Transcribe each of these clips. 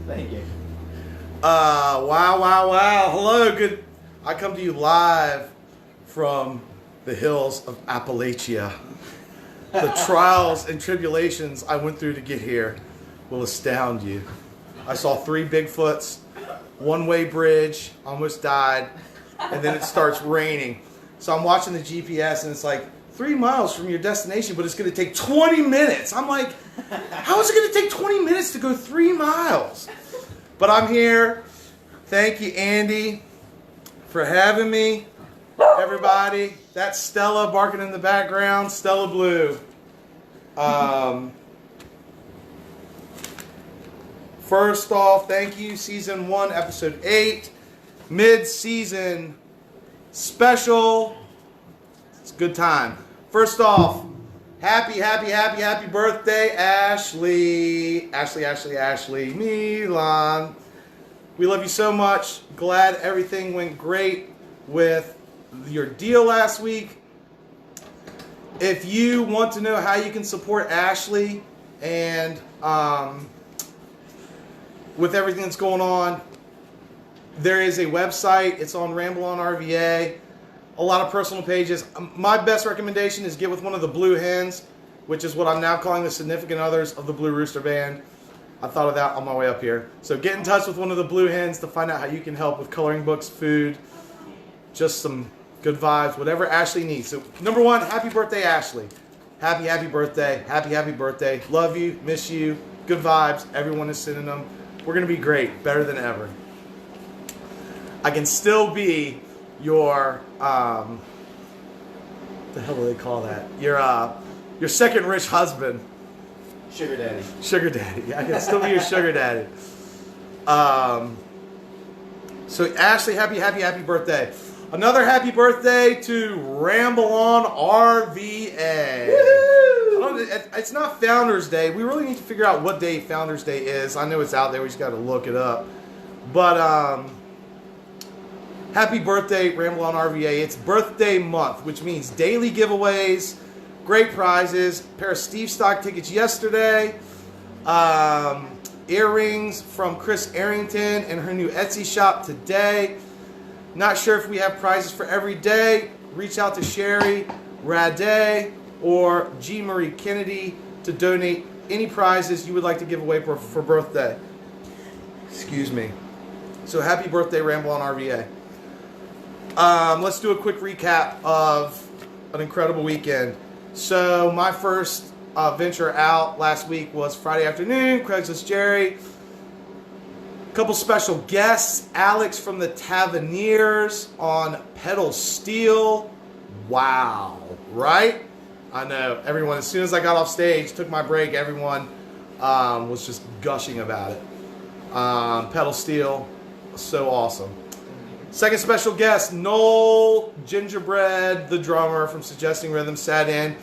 Thank you. Wow. Hello, good. I come to you live from the hills of Appalachia. The trials and tribulations I went through to get here will astound you. I saw 3 Bigfoots, one-way bridge, almost died, and then it starts raining. So I'm watching the GPS and it's like 3 miles from your destination, but it's going to take 20 minutes. I'm like, how is it going to take 20 minutes to go 3 miles? But I'm here. Thank you, Andy, for having me. Everybody, that's Stella barking in the background. Stella Blue. First off, thank you. Season 1, episode 8. Mid-season special. It's a good time. First off, happy birthday, Ashley. Ashley, Milan. We love you so much. Glad everything went great with your deal last week. If you want to know how you can support Ashley and with everything that's going on, there is a website. It's on Ramble on RVA. A lot of personal pages. My best recommendation is get with one of the Blue Hens, which is what I'm now calling the significant others of the Blue Rooster Band. I thought of that on my way up here. So get in touch with one of the Blue Hens to find out how you can help with coloring books, food, just some good vibes, whatever Ashley needs. So number 1, happy birthday, Ashley. Happy birthday. Happy birthday. Love you, miss you, good vibes. Everyone is sending them. We're going to be great, better than ever. I can still be your, what the hell do they call that? Your second rich husband. Sugar daddy. Sugar daddy. I can still be your sugar daddy. So Ashley, happy birthday. Another happy birthday to Ramble on RVA. It's not Founders Day. We really need to figure out what day Founders Day is. I know it's out there. We just got to look it up. But happy birthday, Ramble on RVA. It's birthday month, which means daily giveaways, great prizes, a pair of Stevestock tickets yesterday, earrings from Chris Arrington and her new Etsy shop today. Not sure if we have prizes for every day. Reach out to Sherry Rade or G. Marie Kennedy to donate any prizes you would like to give away for birthday. Excuse me. So happy birthday, Ramble on RVA. Let's do a quick recap of an incredible weekend. So my first venture out last week was Friday afternoon, Craigslist Jerry. A couple special guests, Alex from the Taverniers on pedal steel. Wow, right? I know, everyone, as soon as I got off stage, took my break, everyone was just gushing about it. Pedal steel, so awesome. Second special guest, Noel Gingerbread, the drummer from Suggesting Rhythm, sat in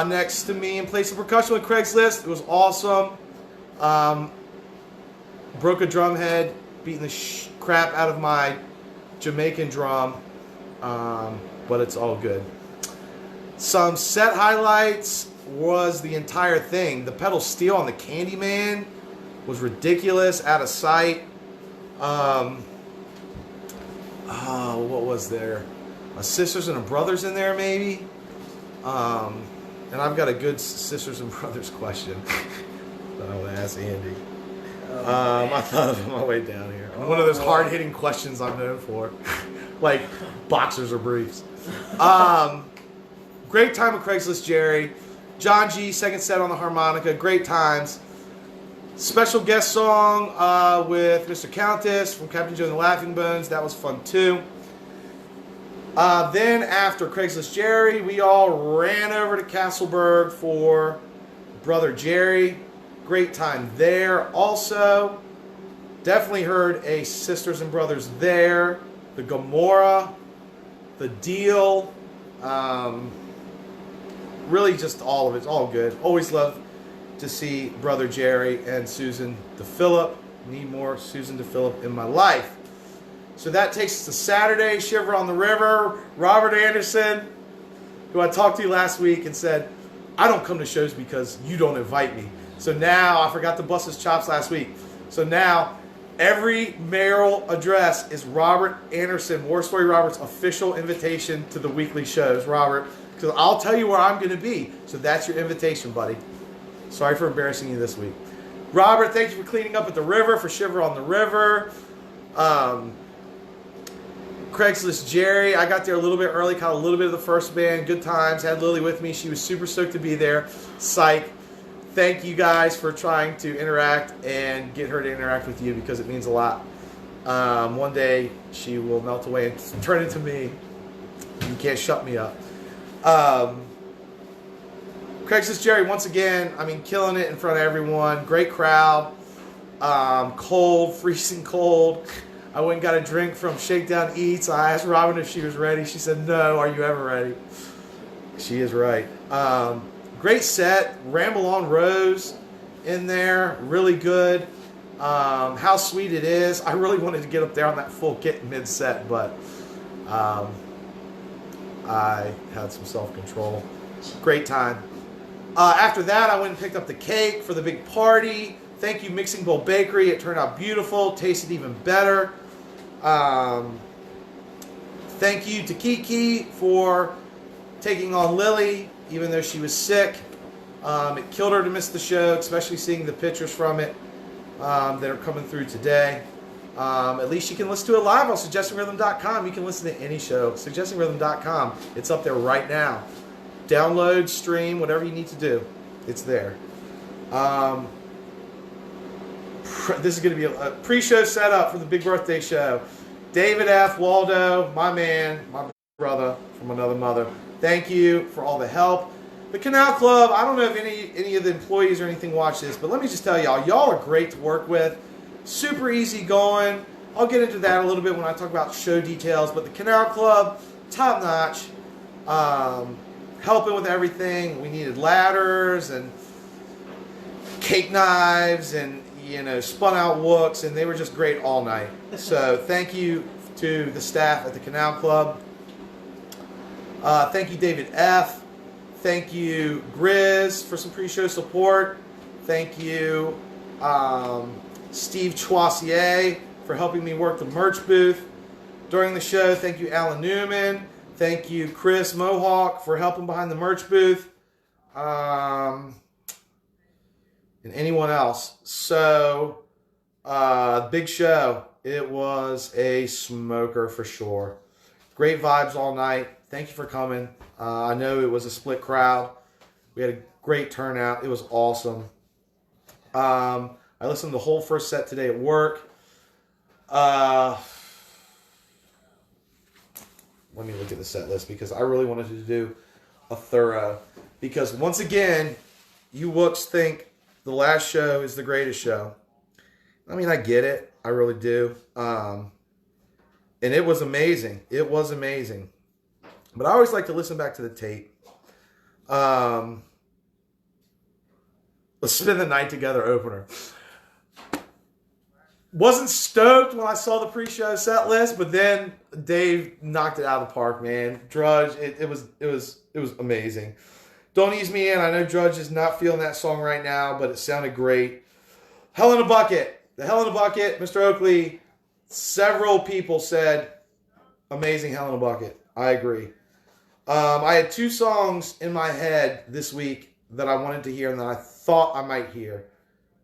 next to me and played some percussion with Craigslist. It was awesome. Broke a drum head, beating the crap out of my Jamaican drum, but it's all good. Some set highlights was the entire thing. The pedal steel on the Candyman was ridiculous, out of sight. What was there? A Sisters and a Brothers in there, maybe? And I've got a good Sisters and Brothers question that I want to ask Andy. I thought of it on my way down here. One of those hard-hitting questions I'm known for. Like boxers or briefs. Great time with Craigslist Jerry. John G, second set on the harmonica. Great times. Special guest song with Mr. Countess from Captain Joe and the Laughing Bones. That was fun too. Then after Craigslist Jerry, we all ran over to Castleberg for Brother Jerry. Great time there. Also, definitely heard a Sisters and Brothers there. The Gomorrah, the Deal. Really just all of it. It's all good. Always love to see Brother Jerry and Susan DePhillip. Need more Susan DePhillip in my life. So that takes us to Saturday. Shiver on the River. Robert Anderson, who I talked to last week and said, I don't come to shows because you don't invite me. So now, I forgot to bust his chops last week. So now every Mayoral address is Robert Anderson, War Story Robert's official invitation to the weekly shows. Robert, because I'll tell you where I'm going to be. So that's your invitation, buddy. Sorry for embarrassing you this week. Robert, thank you for cleaning up at the river, for Shiver on the River. Craigslist Jerry, I got there a little bit early, caught a little bit of the first band. Good times, had Lily with me. She was super stoked to be there. Psych. Thank you guys for trying to interact and get her to interact with you, because it means a lot. One day she will melt away and turn into me. You can't shut me up. Craigslist Jerry, once again, I mean, killing it in front of everyone. Great crowd. Cold, freezing cold. I went and got a drink from Shakedown Eats. I asked Robin if she was ready. She said, no, are you ever ready? She is right. Great set. Ramble on Rose in there. Really good. How Sweet It Is. I really wanted to get up there on that full kit mid-set, but I had some self-control. Great time. After that, I went and picked up the cake for the big party. Thank you, Mixing Bowl Bakery. It turned out beautiful. Tasted even better. Thank you to Kiki for taking on Lily, even though she was sick. It killed her to miss the show, especially seeing the pictures from it that are coming through today. At least you can listen to it live on suggestingrhythm.com. You can listen to any show. Suggestingrhythm.com. It's up there right now. Download, stream, whatever you need to do. It's there. This is going to be a pre-show setup for the big birthday show. David F. Waldo, my man, my brother from another mother. Thank you for all the help. The Canal Club, I don't know if any of the employees or anything watch this, but let me just tell y'all are great to work with. Super easy going. I'll get into that a little bit when I talk about show details, but the Canal Club, top notch. Helping with everything. We needed ladders and cake knives and, you know, spun out wooks, and they were just great all night. So thank you to the staff at the Canal Club. Thank you, David F. Thank you, Grizz, for some pre-show support. Thank you, Steve Choisier, for helping me work the merch booth during the show. Thank you, Alan Newman. Thank you, Chris Mohawk, for helping behind the merch booth. And anyone else. So, big show. It was a smoker for sure. Great vibes all night. Thank you for coming. I know it was a split crowd. We had a great turnout. It was awesome. I listened to the whole first set today at work. Let me look at the set list, because I really wanted to do a thorough. Because once again, you wooks think the last show is the greatest show. I mean, I get it. I really do. And it was amazing. It was amazing. But I always like to listen back to the tape. Let's Spend the Night Together opener. Wasn't stoked when I saw the pre-show set list, but then Dave knocked it out of the park, man. Drudge, it was amazing. Don't Ease Me In. I know Drudge is not feeling that song right now, but it sounded great. Hell in a Bucket. The Hell in a Bucket, Mr. Oakley, several people said, amazing Hell in a Bucket. I agree. I had two songs in my head this week that I wanted to hear and that I thought I might hear,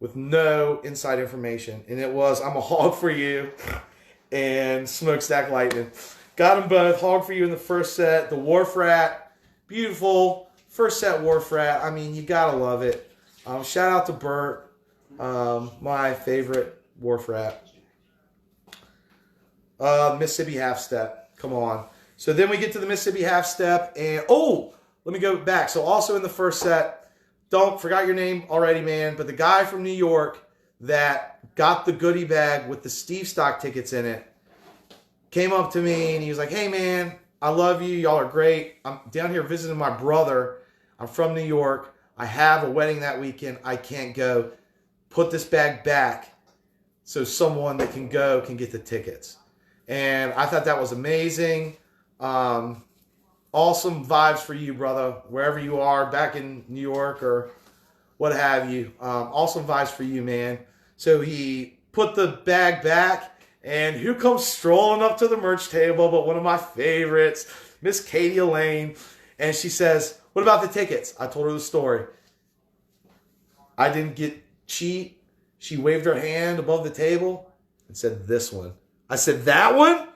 with no inside information. And it was I'm a Hog for You and Smokestack Lightning. Got them both. Hog for You in the first set. The Wharf Rat. Beautiful. First set Wharf Rat. I mean, you gotta love it. Shout out to Bert. My favorite Wharf Rat. Mississippi Half Step. Come on. So then we get to the Mississippi Half Step. And, let me go back. So also in the first set, forgot your name already, man, but the guy from New York that got the goodie bag with the Stevestock tickets in it came up to me and he was like, hey, man, I love you. Y'all are great. I'm down here visiting my brother. I'm from New York. I have a wedding that weekend. I can't go. Put this bag back so someone that can go can get the tickets. And I thought that was amazing. Awesome vibes for you, brother, wherever you are, back in New York or what have you. Awesome vibes for you, man. So he put the bag back, and who comes strolling up to the merch table but one of my favorites, Miss Katie Elaine. And she says, what about the tickets? I told her the story. I didn't get cheat. She waved her hand above the table and said, this one. I said, that one?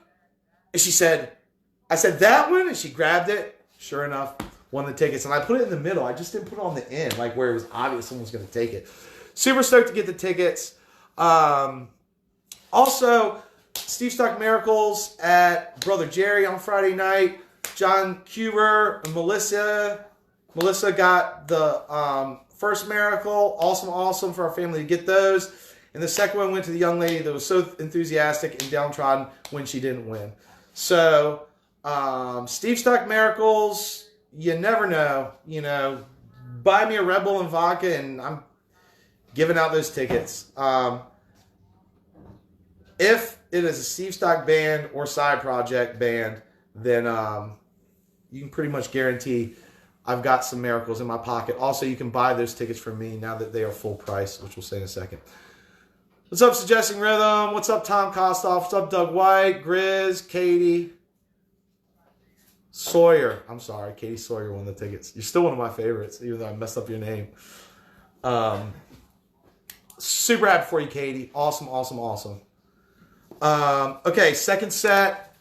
And she said, I said, that one? And she grabbed it. Sure enough, won the tickets. And I put it in the middle. I just didn't put it on the end, like where it was obvious someone was going to take it. Super stoked to get the tickets. Also, Stevestock Miracles at Brother Jerry on Friday night. John Cuber and Melissa. Melissa got the first miracle. Awesome for our family to get those. And the second one went to the young lady that was so enthusiastic and downtrodden when she didn't win. So, Stevestock Miracles, you never know. You know, buy me a Red Bull and vodka, and I'm giving out those tickets. If it is a Stevestock band or side project band, then you can pretty much guarantee I've got some miracles in my pocket. Also, you can buy those tickets from me now that they are full price, which we'll say in a second. What's up, Suggesting Rhythm? What's up, Tom Kostoff? What's up, Doug White? Grizz, Katie Sawyer. I'm sorry, Katie Sawyer won the tickets. You're still one of my favorites, even though I messed up your name. Super happy for you, Katie. Awesome. Okay, second set,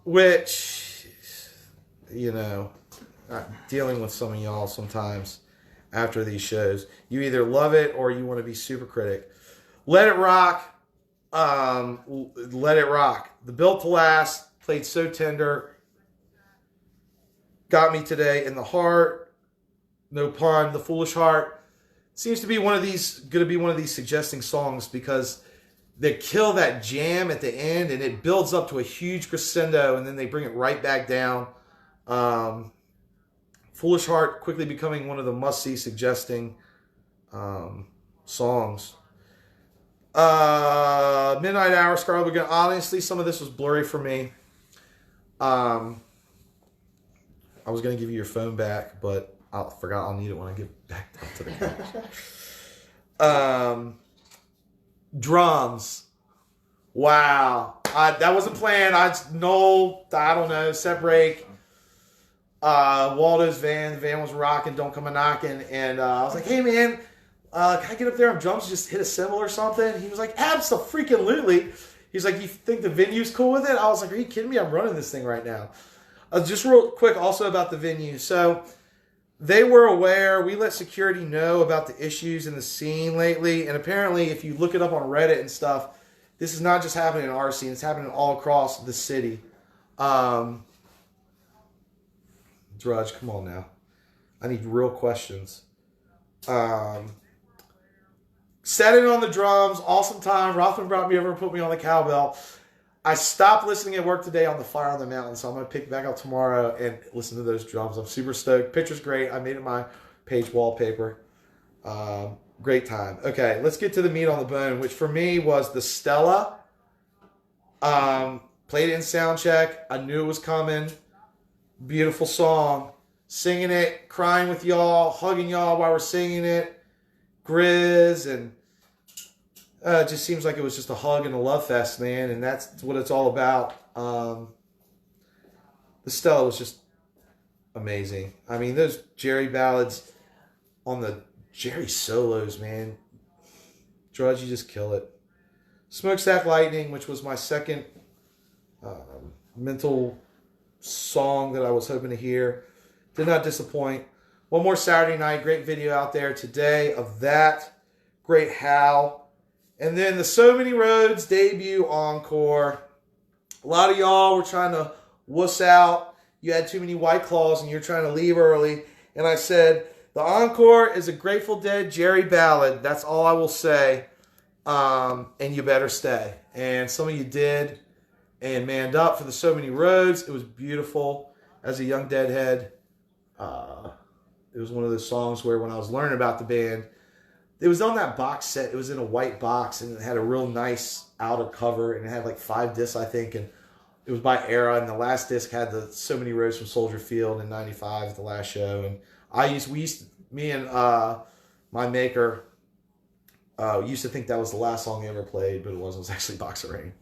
which, you know, dealing with some of y'all sometimes after these shows. You either love it or you want to be super critic. Let It Rock. Let It Rock. The Built to Last played so tender. Got me today in the heart. No pun. The Foolish Heart. Seems to be going to be one of these suggesting songs because they kill that jam at the end and it builds up to a huge crescendo and then they bring it right back down. Foolish Heart quickly becoming one of the must-see suggesting songs. Midnight Hour, Scarlet Lagoon. Honestly, some of this was blurry for me. I was going to give you your phone back, but I forgot I'll need it when I get back down to the couch. Drums. Wow. That wasn't planned. I don't know, set break. Waldo's van. The van was rocking, Don't Come A-Knockin'. And I was like, hey, man, can I get up there on drums and just hit a cymbal or something? He was like, abso-freaking-lutely. He's like, you think the venue's cool with it? I was like, are you kidding me? I'm running this thing right now. Just real quick also about the venue. So they were aware. We let security know about the issues in the scene lately. And apparently, if you look it up on Reddit and stuff, this is not just happening in our scene. It's happening all across the city. Drudge, come on now. I need real questions. Set in on the drums. Awesome time. Rothman brought me over and put me on the cowbell. I stopped listening at work today on the Fire on the Mountain, so I'm going to pick it back up tomorrow and listen to those drums. I'm super stoked. Picture's great. I made it my page wallpaper. Great time. Okay, let's get to the meat on the bone, which for me was the Stella. Played it in sound check. I knew it was coming. Beautiful song. Singing it, crying with y'all, hugging y'all while we're singing it. Grizz, and it just seems like it was just a hug and a love fest, man, and that's what it's all about. The Stella was just amazing. I mean, those Jerry ballads on the Jerry solos, man. Drudge, you just kill it. Smokestack Lightning, which was my second mental song that I was hoping to hear. Did not disappoint. One More Saturday Night. Great video out there today of that. Great How. And then the So Many Roads debut encore. A lot of y'all were trying to wuss out. You had too many White Claws and you're trying to leave early. And I said, the encore is a Grateful Dead Jerry ballad. That's all I will say. And you better stay. And some of you did and manned up for the So Many Roads. It was beautiful. As a young Deadhead, it was one of those songs where when I was learning about the band, it was on that box set. It was in a white box and it had a real nice outer cover and it had like 5 discs, I think. And it was by era. And the last disc had the So Many Roads from Soldier Field in '95 at the last show. And me and my maker, Used to think that was the last song they ever played, but it wasn't. It was actually Box of Rain.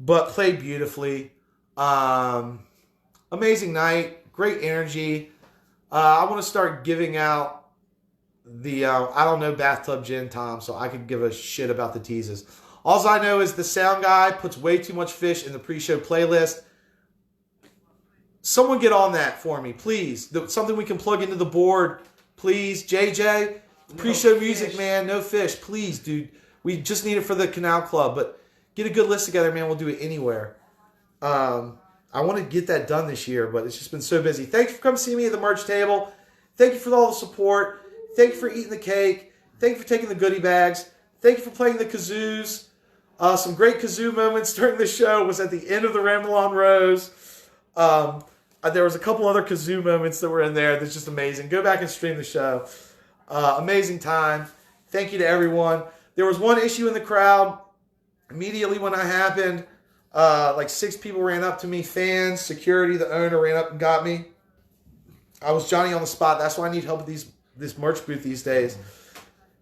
But played beautifully. Amazing night. Great energy. I want to start giving out the, I don't know bathtub gin, Tom, so I could give a shit about the teases. All I know is the sound guy puts way too much fish in the pre-show playlist. Someone get on that for me, please. Something we can plug into the board, please. JJ, pre-show music, man. No fish, please, dude. We just need it for the Canal Club, but get a good list together, man. We'll do it anywhere. I want to get that done this year, but it's just been so busy. Thanks for coming to see me at the merch table. Thank you for all the support. Thank you for eating the cake. Thank you for taking the goodie bags. Thank you for playing the kazoos. Some great kazoo moments during the show was at the end of the Ramble on Rose. There was a couple other kazoo moments that were in there that's just amazing. Go back and stream the show. Amazing time. Thank you to everyone. There was one issue in the crowd. Immediately when that happened, like 6 people ran up to me. Fans, security, the owner ran up and got me. I was Johnny on the spot. That's why I need help with this merch booth these days.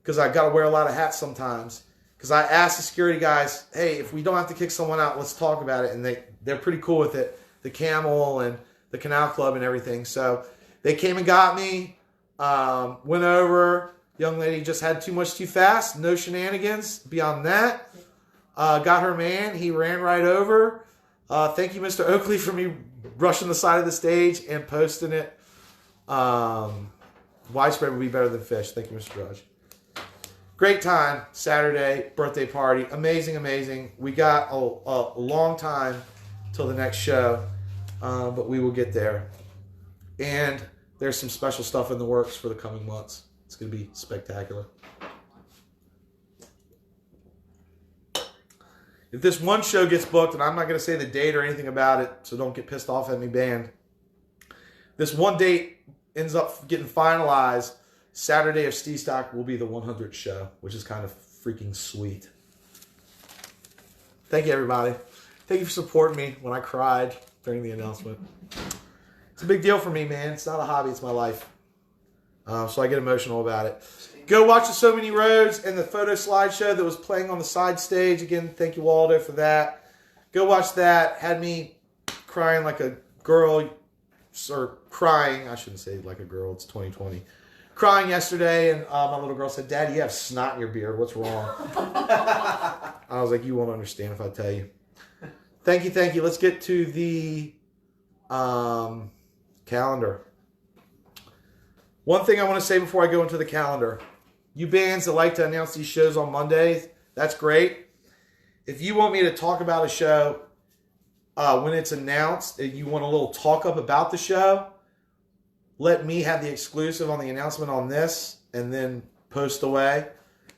Because I got to wear a lot of hats sometimes. Because I asked the security guys, hey, if we don't have to kick someone out, let's talk about it. And they're pretty cool with it. The Camel and the Canal Club and everything. So they came and got me. Went over. Young lady just had too much too fast. No shenanigans beyond that. Got her man. He ran right over. Thank you, Mr. Oakley, for me rushing the side of the stage and posting it. Widespread would be better than fish. Thank you, Mr. Drudge. Great time. Saturday, birthday party. Amazing, amazing. We got a long time till the next show, but we will get there. And there's some special stuff in the works for the coming months. It's going to be spectacular. If this one show gets booked, and I'm not going to say the date or anything about it, so don't get pissed off at me, band. This one date ends up getting finalized. Saturday of Stevestock will be the 100th show, which is kind of freaking sweet. Thank you, everybody. Thank you for supporting me when I cried during the announcement. It's a big deal for me, man. It's not a hobby. It's my life. So I get emotional about it. Go watch the So Many Roads and the photo slideshow that was playing on the side stage. Again, thank you, Waldo, for that. Go watch that. Had me crying like a girl, or crying. I shouldn't say like a girl. It's 2020. Crying yesterday, and my little girl said, Dad, you have snot in your beard. What's wrong? I was like, you won't understand if I tell you. Thank you, thank you. Let's get to the calendar. One thing I want to say before I go into the calendar. You bands that like to announce these shows on Mondays, that's great. If you want me to talk about a show when it's announced, and you want a little talk up about the show, let me have the exclusive on the announcement on this, and then post away,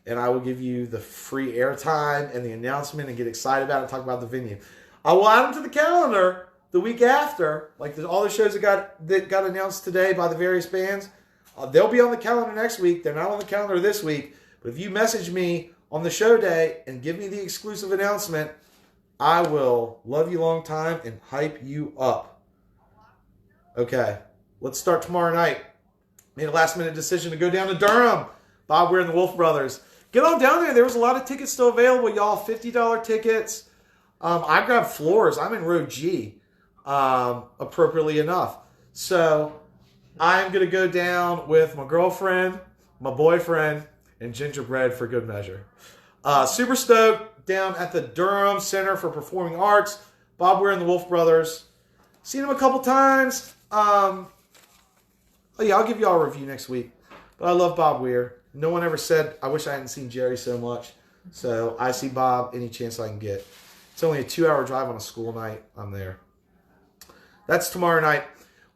and I will give you the free airtime and the announcement and get excited about it and talk about the venue. I will add them to the calendar the week after, like all the shows that got announced today by the various bands. They'll be on the calendar next week. They're not on the calendar this week. But if you message me on the show day and give me the exclusive announcement, I will love you long time and hype you up. Okay, let's start tomorrow night. Made a last minute decision to go down to Durham. Bob Weir and the Wolf Brothers. Get on down there. There was a lot of tickets still available, y'all. $50 tickets. I grabbed floors. I'm in row G, appropriately enough. So I'm going to go down with my girlfriend, my boyfriend, and gingerbread for good measure. Super stoked down at the Durham Center for Performing Arts. Bob Weir and the Wolf Brothers. Seen them a couple times. Oh yeah, I'll give you all a review next week. But I love Bob Weir. No one ever said, I wish I hadn't seen Jerry so much. So I see Bob any chance I can get. It's only a 2-hour drive on a school night. I'm there. That's tomorrow night.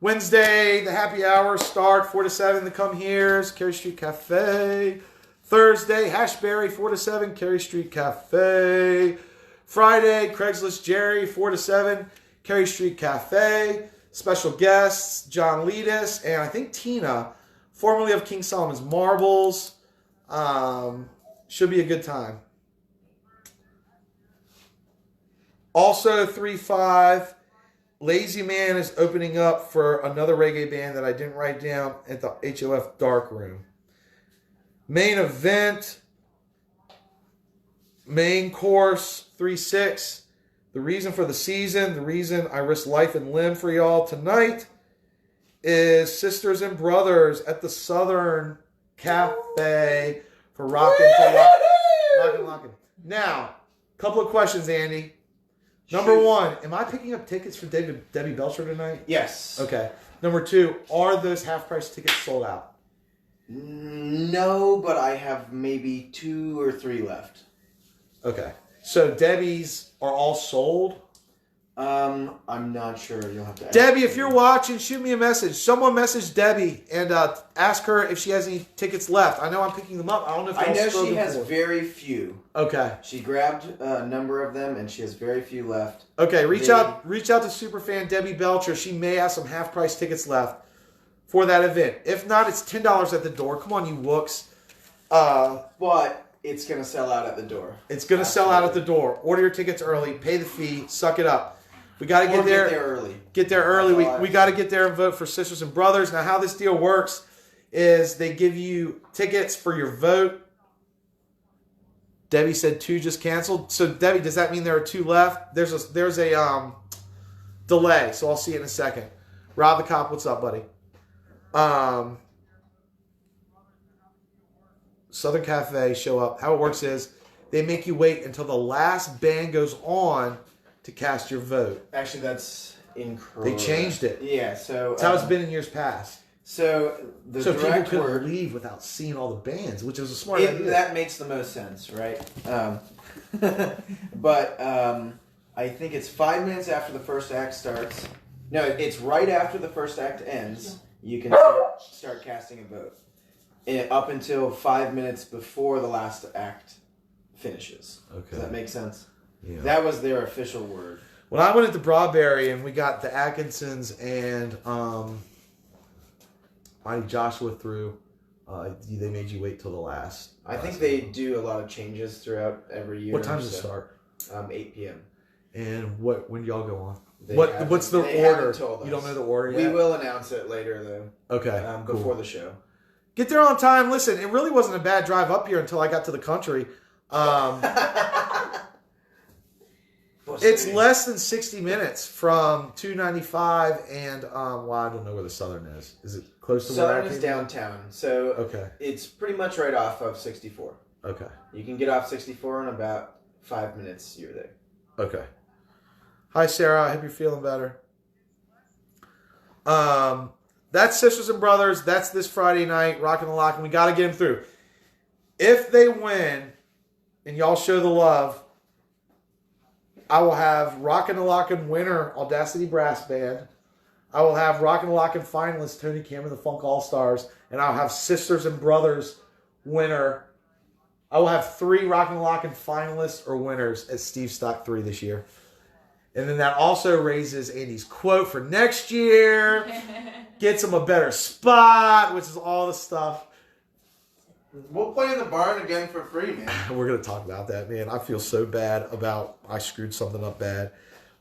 Wednesday, the happy hour start, 4 to 7, the Come Here's, Cary Street Cafe. Thursday, Hashberry, 4 to 7, Cary Street Cafe. Friday, Craigslist Jerry, 4 to 7, Cary Street Cafe. Special guests, John Leadis and I think Tina, formerly of King Solomon's Marbles. Should be a good time. Also, 3-5. Lazy Man is opening up for another reggae band that I didn't write down at the HOF Dark Room. Main event, main course, 3-6. The reason for the season, the reason I risk life and limb for y'all tonight is Sisters and Brothers at the Southern Cafe for Rockin' to Lockin'. Now, couple of questions, Andy. Number one, am I picking up tickets for Debbie Belcher tonight? Yes. Okay. Number two, are those half-price tickets sold out? No, but I have maybe 2 or 3 left. Okay. So Debbie's are all sold? I'm not sure. You'll have to ask Debbie, if me. you're watching, shoot me a message. Someone message Debbie and ask her if she has any tickets left. I know I'm picking them up. I don't know if I know spoken she has for. very few. Okay. She grabbed a number of them, and she has very few left. Okay, reach out to superfan Debbie Belcher. She may have some half-price tickets left for that event. If not, it's $10 at the door. Come on, you wooks. But it's going to sell out at the door. It's going to sell out at the door. Order your tickets early. Pay the fee. Suck it up. We got to get there. Get there early. Get there early. We got to get there and vote for Sisters and Brothers. Now, how this deal works is they give you tickets for your vote. Debbie said 2 just canceled. So, Debbie, does that mean there are 2 left? There's a delay, so I'll see you in a second. Rob the Cop, what's up, buddy? Southern Cafe, show up. How it works is they make you wait until the last band goes on to cast your vote. Actually, that's incorrect. They changed it. Yeah, so... That's how it's been in years past. So people couldn't leave without seeing all the bands, which is a smart idea. That makes the most sense, right? But I think it's 5 minutes after the first act starts. No, it's right after the first act ends. You can start casting a vote. And up until 5 minutes before the last act finishes. Okay. Does that make sense? Yeah. That was their official word. When I went into Broadberry and we got the Atkinsons and Mighty Joshua through, they made you wait till the last. I think they do a lot of changes throughout every year. What time does it start? 8 p.m. And when do y'all go on? They What's the order? Told you don't us. know the order yet? We will announce it later, though. Okay. Cool. Before the show. Get there on time. Listen, it really wasn't a bad drive up here until I got to the country. It's less than 60 minutes from 295 and, I don't know where the Southern is. Is it close to Southern is downtown, so okay. It's pretty much right off of 64. Okay. You can get off 64 in about 5 minutes, you're there. Okay. Hi, Sarah. I hope you're feeling better. That's Sisters and Brothers. That's this Friday night, Rockin' and Lockin'. We got to get them through. If they win and y'all show the love, I will have Rockin' and Lockin' winner, Audacity Brass Band. I will have Rockin' and Lockin' finalist, Tony Cameron, the Funk All-Stars. And I'll have Sisters and Brothers winner. I will have 3 Rockin' and Lockin' finalists or winners at Stevestock 3 this year. And then that also raises Andy's quote for next year. Gets him a better spot, which is all the stuff. We'll play in the barn again for free, man. We're going to talk about that, man. I feel so bad about I screwed something up bad.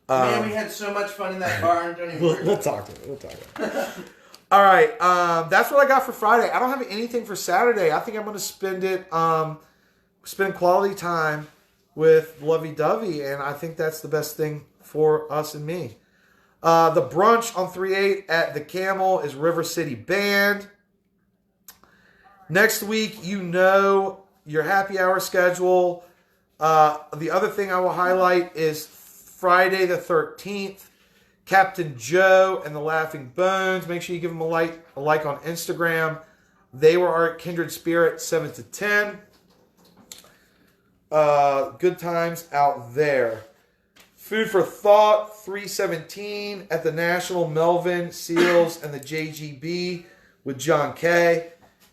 Man, we had so much fun in that barn. Don't even We'll talk about it. We'll talk about it. All right. That's what I got for Friday. I don't have anything for Saturday. I think I'm going to spend it, spend quality time with lovey-dovey, and I think that's the best thing for us and me. The brunch on 3/8 at the Camel is River City Band. Next week, you know your happy hour schedule. The other thing I will highlight is Friday the 13th, Captain Joe and the Laughing Bones. Make sure you give them a like on Instagram. They were our kindred spirit, 7 to 10. Good times out there. Food for Thought, 3/17 at the National, Melvin, Seals, and the JGB with John K.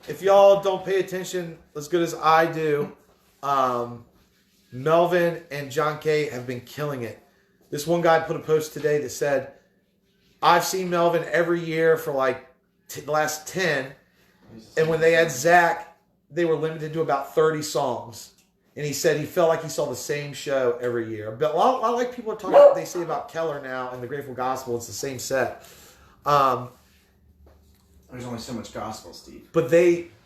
If y'all don't pay attention as good as I do, Melvin and John K have been killing it. This one guy put a post today that said, I've seen Melvin every year for like the last 10, and when they had Zach, they were limited to about 30 songs. And he said he felt like he saw the same show every year. But a lot like people are talking about, they say about Keller now and the Grateful Gospel, it's the same set. There's only so much gospel, Steve. But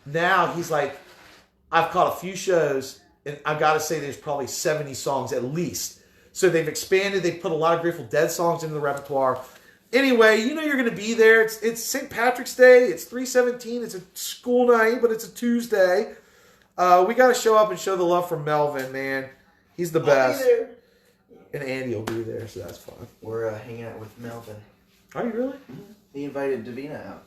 now he's like, I've caught a few shows, and I've got to say there's probably 70 songs at least. So they've expanded. They've put a lot of Grateful Dead songs into the repertoire. Anyway, you know you're going to be there. It's St. Patrick's Day. It's 3/17. It's a school night, but it's a Tuesday. We got to show up and show the love for Melvin, man. He's the best. I'll be there. And Andy will be there, so that's fun. We're hanging out with Melvin. Are you really? He invited Davina out.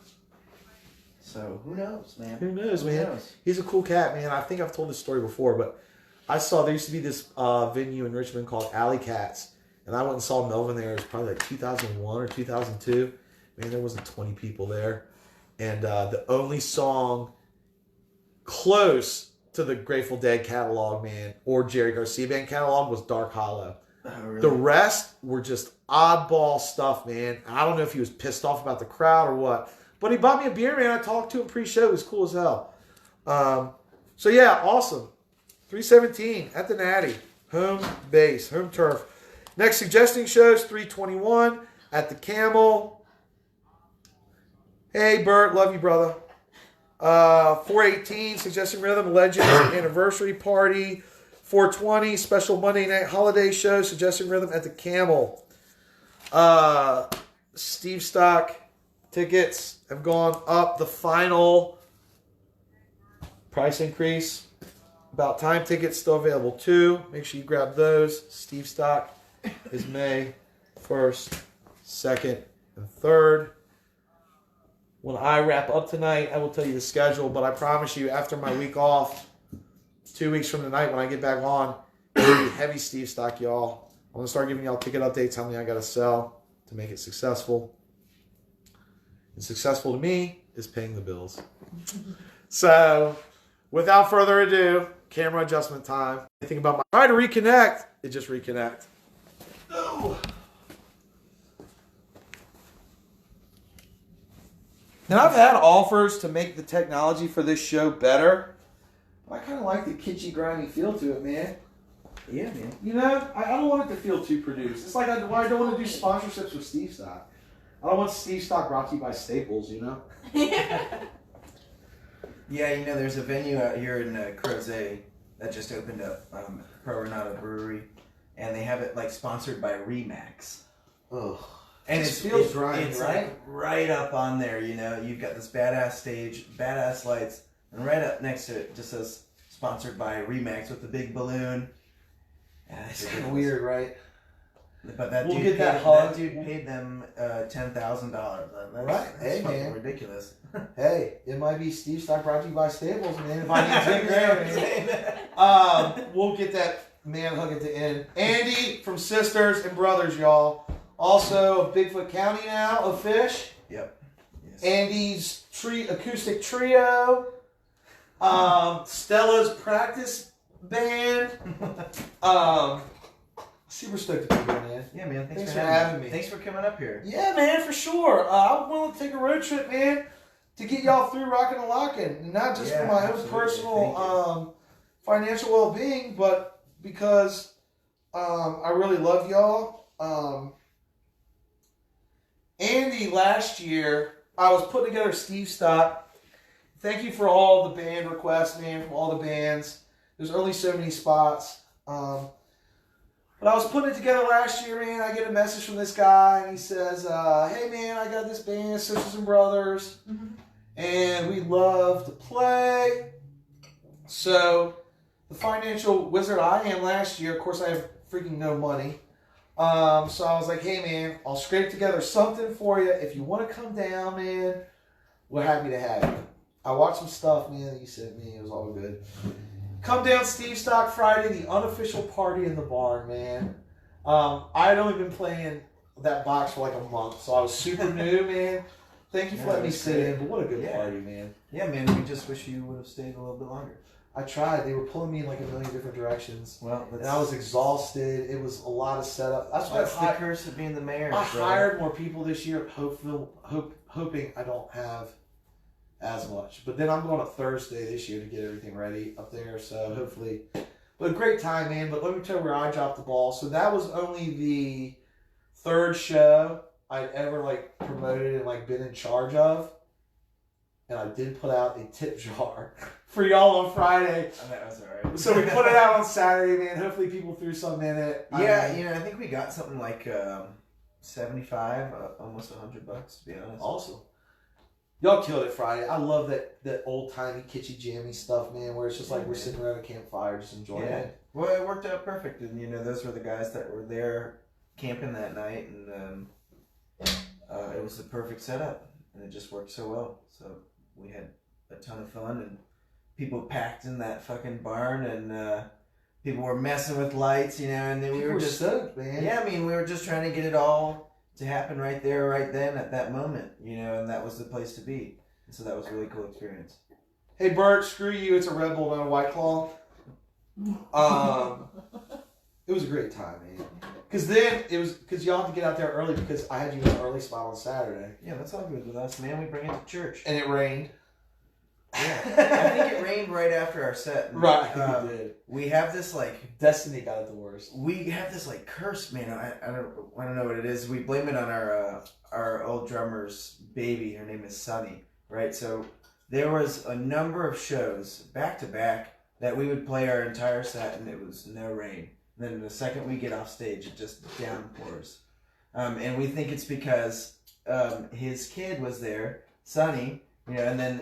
So who knows, man? Who knows, man? He's a cool cat, man. I think I've told this story before, but I saw there used to be this venue in Richmond called Alley Cats, and I went and saw Melvin there. It was probably like 2001 or 2002. Man, there wasn't 20 people there, and the only song close to the Grateful Dead catalog, man, or Jerry Garcia Band catalog was Dark Hollow. Oh, really? The rest were just oddball stuff, man. I don't know if he was pissed off about the crowd or what, but he bought me a beer, man. I talked to him pre-show. It was cool as hell. So yeah, awesome. 3/17 at the Natty. Home base, home turf. Next suggesting shows, 3/21 at the Camel. Hey, Bert, love you, brother. 4/18, Suggesting Rhythm Legends Anniversary Party. 4/20, special Monday night holiday show, Suggesting Rhythm at the Camel. Stevestock tickets have gone up. The final price increase. About Time tickets still available too. Make sure you grab those. Stevestock is May 1st, 2nd, and 3rd. When I wrap up tonight, I will tell you the schedule, but I promise you, after my week off, 2 weeks from tonight when I get back on, it'll be heavy Stevestock, y'all. I'm going to start giving y'all ticket updates, how many I got to sell to make it successful. And successful to me is paying the bills. So, without further ado, camera adjustment time. Think about my try to reconnect, it just reconnect. Oh. Now I've had offers to make the technology for this show better. I kind of like the kitschy, grimy feel to it, man. Yeah, man. You know, I don't want it to feel too produced. It's like I don't want to do sponsorships with Stevestock. I don't want Stevestock brought to you by Staples, you know? Yeah, you know, there's a venue out here in Crozet that just opened up, Pro Renata Brewery, and they have it like sponsored by Remax. Ugh. And it feels dry, it's right? like right up on there, you know. You've got this badass stage, badass lights, and right up next to it just says sponsored by Remax with the big balloon. It's kind of weird, right? But that We'll dude get paid, that hug. that dude paid them $10,000. Right. That's Hey, fucking man. ridiculous. Hey, it might be Stevestock brought to you by Staples, man. If I need 10 grand, man. We'll get that man hug at the end. Andy from Sisters and Brothers, y'all. Also, of Bigfoot County now, of Fish. Yep. Yes. Andy's acoustic trio. Stella's practice band. Super stoked to be here, man. Yeah, man. Thanks for having me. Thanks for coming up here. Yeah, man, for sure. I'm willing to take a road trip, man, to get y'all through rocking and locking. And not just for my own personal financial well-being, but because I really love y'all. Andy, last year, I was putting together Stevestock. Thank you for all the band requests, man, from all the bands. There's only so many spots. But I was putting it together last year, man. I get a message from this guy, and he says, hey, man, I got this band, Sisters and Brothers, and we love to play. So, the financial wizard I am last year, of course, I have freaking no money. So I was like, hey, man, I'll scrape together something for you. If you want to come down, man, we're happy to have you. I watched some stuff, man, that you sent me. It was all good. Come down Stevestock Friday, the unofficial party in the barn, man. I had only been playing that box for like a month, so I was super new, man. Thank you for letting me sit in, but what a good party, man. Yeah, man, we just wish you would have stayed a little bit longer. I tried. They were pulling me in like a million different directions. Well, and I was exhausted. It was a lot of setup. That's the curse of being the mayor. I hired more people this year, hoping I don't have as much. But then I'm going to Thursday this year to get everything ready up there. So hopefully, but a great time, man. But let me tell you where I dropped the ball. So that was only the third show I'd ever like promoted and like been in charge of. and I did put out a tip jar for y'all on Friday. Oh, that was alright. So we put it out on Saturday, man. Hopefully people threw some in it. Yeah, I think we got something like 75, almost $100 to be honest. Awesome. Y'all killed it Friday. I love that old timey kitschy jammy stuff, man, where it's just like we're sitting around a campfire just enjoying it. Well, it worked out perfect, and those were the guys that were there camping that night, and it was the perfect setup, and it just worked so well. So we had a ton of fun, and people packed in that fucking barn, and people were messing with lights, and then we were just stoked, man. Yeah, we were just trying to get it all to happen right there, right then, at that moment, and that was the place to be. And so that was a really cool experience. Hey, Bert, screw you. It's a Red Bull, not a White Claw. It was a great time, man. Because y'all had to get out there early because I had you in an early spot on Saturday. Yeah, that's all good with us, man. We bring it to church. And it rained. Yeah. I think it rained right after our set. Right, it did. We have this, like... Destiny got it the worst. We have this, like, curse, man. I don't know what it is. We blame it on our old drummer's baby. Her name is Sunny, right? So there was a number of shows, back-to-back, that we would play our entire set, and it was no rain. And then the second we get off stage, it just downpours. And we think it's because his kid was there, Sunny, and then